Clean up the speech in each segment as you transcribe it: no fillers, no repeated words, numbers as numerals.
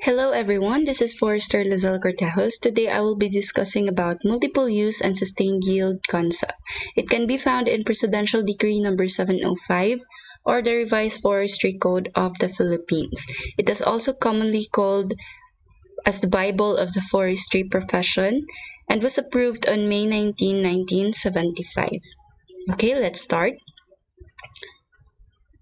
Hello everyone, this is Forrester Lizelle Cortejos. Today I will be discussing about multiple use and sustained yield concept. It can be found in Presidential Decree number 705 or the Revised Forestry Code of the Philippines. It is also commonly called as the Bible of the forestry profession and was approved on May 19, 1975. Okay, let's start.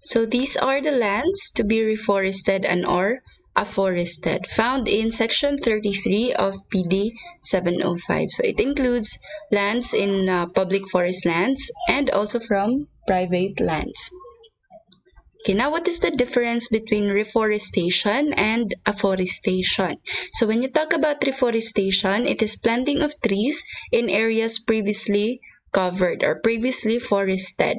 So these are the lands to be reforested and or afforested found in section 33 of PD 705. So it includes lands in public forest lands and also from private lands. Okay, now what is the difference between reforestation and afforestation? So when you talk about reforestation, it is planting of trees in areas previously covered or previously forested.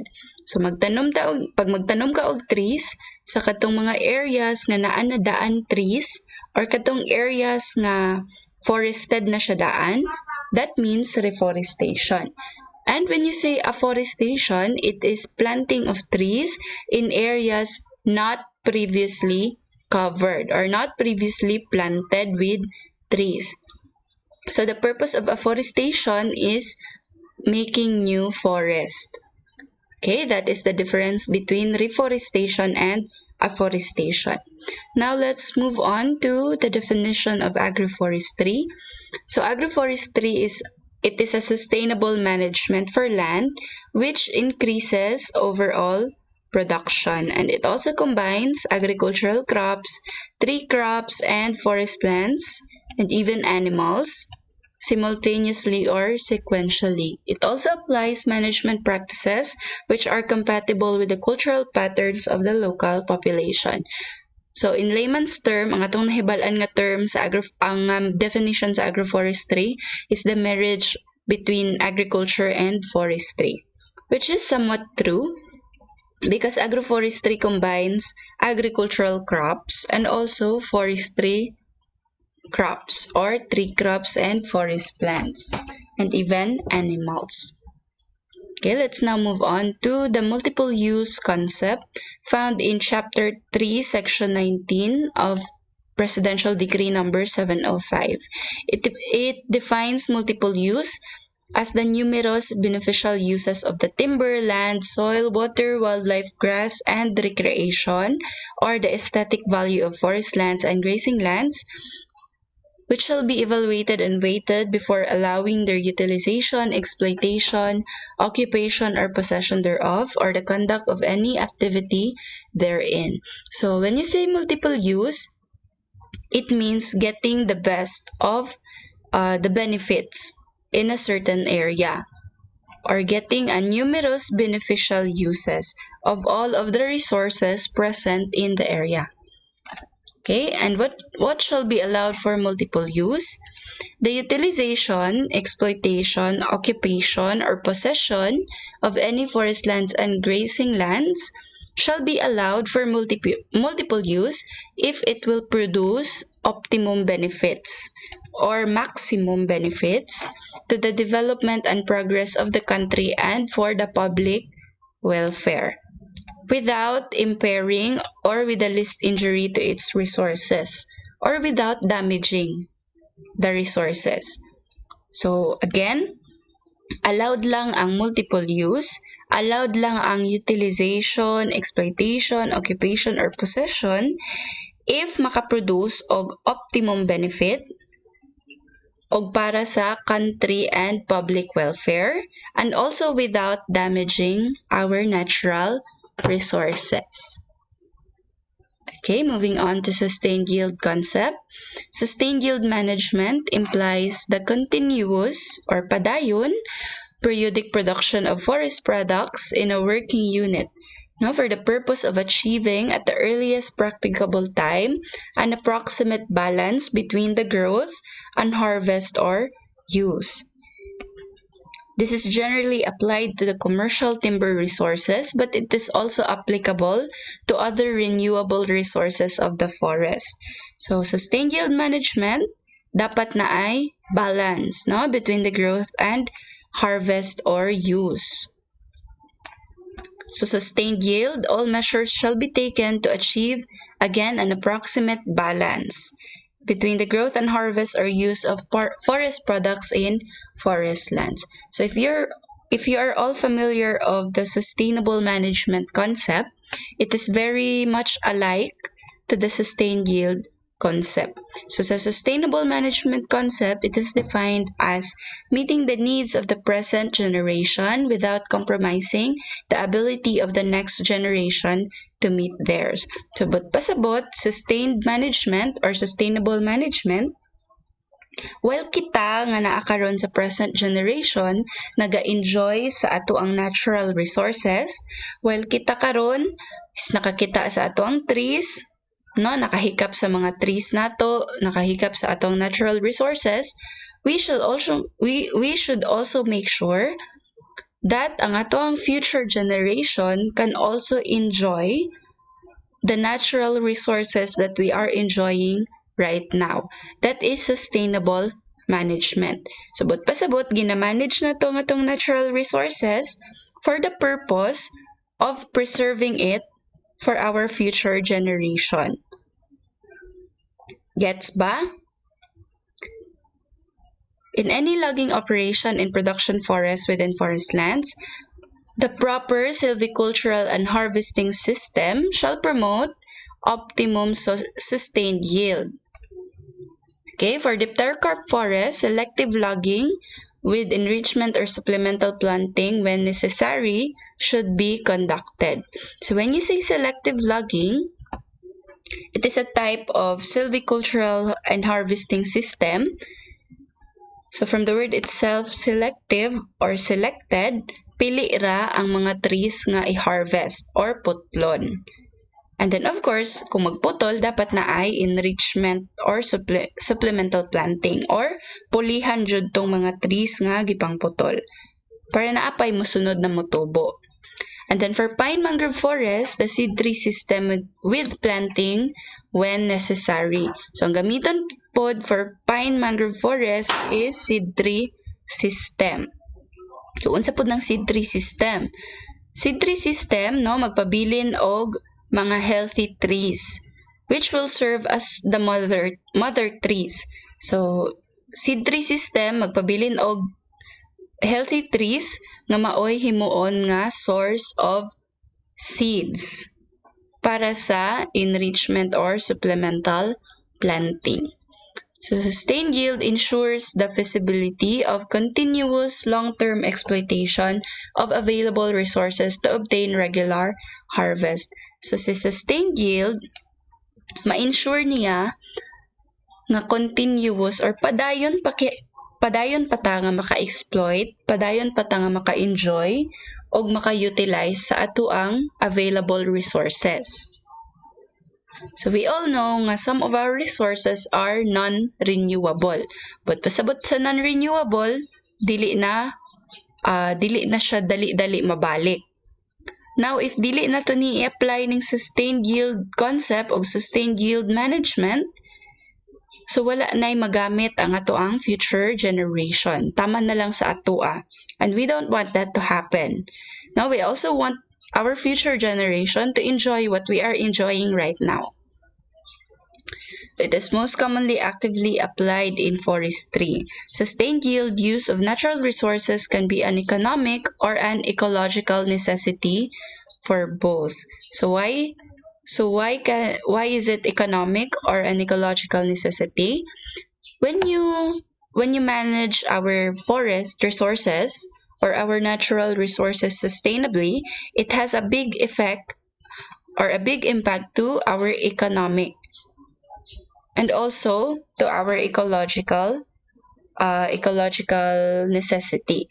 So pag magtanom ka og trees sa katong mga areas nga naa na daan trees or katong areas nga forested na siya daan, that means reforestation. And when you say afforestation, it is planting of trees in areas not previously covered or not previously planted with trees. So the purpose of afforestation is making new forest. Okay, that is the difference between reforestation and afforestation. Now let's move on to the definition of agroforestry. So agroforestry is a sustainable management for land which increases overall production, and it also combines agricultural crops, tree crops, and forest plants, and even animals simultaneously or sequentially. It also applies management practices which are compatible with the cultural patterns of the local population. So in layman's term, ang atong nahibal-an nga term sa definition sa agroforestry is the marriage between agriculture and forestry, which is somewhat true because agroforestry combines agricultural crops and also forestry crops or tree crops and forest plants and even animals. Okay, let's now move on to the multiple use concept found in Chapter 3, Section 19 of Presidential Decree number 705. It defines multiple use as the numerous beneficial uses of the timber, land, soil, water, wildlife, grass, and recreation, or the aesthetic value of forest lands and grazing lands, which shall be evaluated and weighted before allowing their utilization, exploitation, occupation, or possession thereof, or the conduct of any activity therein. So when you say multiple use, it means getting the best of the benefits in a certain area, or getting a numerous beneficial uses of all of the resources present in the area. Okay, and what shall be allowed for multiple use? The utilization, exploitation, occupation, or possession of any forest lands and grazing lands shall be allowed for multiple use if it will produce optimum benefits or maximum benefits to the development and progress of the country and for the public welfare, without impairing or with the least injury to its resources, or without damaging the resources. So again, allowed lang ang multiple use, allowed lang ang utilization, exploitation, occupation, or possession if makaproduce og optimum benefit og para sa country and public welfare, and also without damaging our natural resources. Okay, moving on to sustained yield concept. Sustained yield management implies the continuous or padayon periodic production of forest products in a working unit, for the purpose of achieving at the earliest practicable time an approximate balance between the growth and harvest or use. This is generally applied to the commercial timber resources, but it is also applicable to other renewable resources of the forest. So, sustained yield management, dapat na ay balance between the growth and harvest or use. So, sustained yield, all measures shall be taken to achieve, again, an approximate balance. between the growth and harvest or use of forest products in forest lands. So if you are all familiar of the sustainable management concept, it is very much alike to the sustained yield concept. So sa sustainable management concept, it is defined as meeting the needs of the present generation without compromising the ability of the next generation to meet theirs. So but pasabot, sustained management or sustainable management, while kita nga naa karon sa present generation naga-enjoy sa ato ang natural resources, while kita karon is nakakita sa ato ang trees, no, nakahikap sa mga trees nato, nakahikap sa atong natural resources, we should also make sure that ang ato ang future generation can also enjoy the natural resources that we are enjoying right now. That is sustainable management. So, but pasabot, ginamanage na to nga tong natural resources for the purpose of preserving it for our future generation. Gets ba? In any logging operation in production forests within forest lands, the proper silvicultural and harvesting system shall promote optimum sustained yield. Okay, for dipterocarp forest, selective logging with enrichment or supplemental planting when necessary should be conducted. So when you say selective logging, it is a type of silvicultural and harvesting system. So from the word itself, selective or selected, pili ra ang mga trees nga i-harvest or putlon. And then of course, kung magputol, dapat na ay enrichment or supplemental planting or pulihan jud tong mga trees nga gipang putol para naapay mosunod na motubo. And then for pine mangrove forest, the seed tree system with planting when necessary. So ang gamiton pod for pine mangrove forest is seed tree system. So unsa pod ng seed tree system? Seed tree system, no, magpabilin og mga healthy trees which will serve as the mother trees. So seed tree system magpabilin og healthy trees nga maoy himuon nga source of seeds para sa enrichment or supplemental planting. So sustained yield ensures the feasibility of continuous long-term exploitation of available resources to obtain regular harvest. So sa sustained yield, ma-ensure niya nga continuous or padayon pa ta nga maka-exploit, padayon pa ta nga maka-enjoy o maka-utilize sa ato ang available resources. So we all know nga some of our resources are non-renewable. But pasabot sa non-renewable, dili na siya dali-dali mabalik. Now, if dili na to ni i-apply ng sustained yield concept o sustained yield management, so wala na'y magamit ang ato ang future generation. Tama na lang sa atoa. And we don't want that to happen. Now, we also want our future generation to enjoy what we are enjoying right now. It is most commonly actively applied in forestry. Sustained yield use of natural resources can be an economic or an ecological necessity for both. So why is it economic or an ecological necessity? When you manage our forest resources or our natural resources sustainably, it has a big effect or a big impact to our economic and also to our ecological necessity.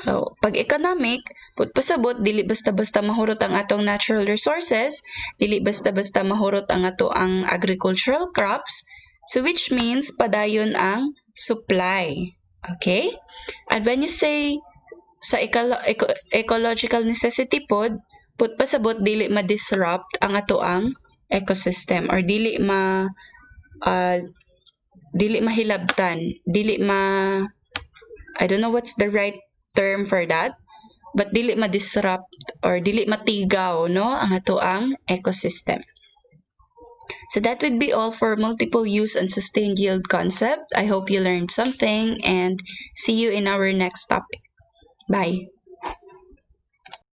So, pag economic, pasabot, dili basta-basta mahurot ang atong natural resources, dili basta-basta mahurot ang ato ang agricultural crops, so which means padayon ang supply. Okay? And when you say sa ecological necessity pod pasabot dili ma-disrupt ang ato ang ecosystem or dili mahilabtan, I don't know what's the right term for that, but dili ma-disrupt or dili matigaw, no, ang ato ang ecosystem. So that would be all for multiple use and sustained yield concept. I hope you learned something and see you in our next topic. Bye.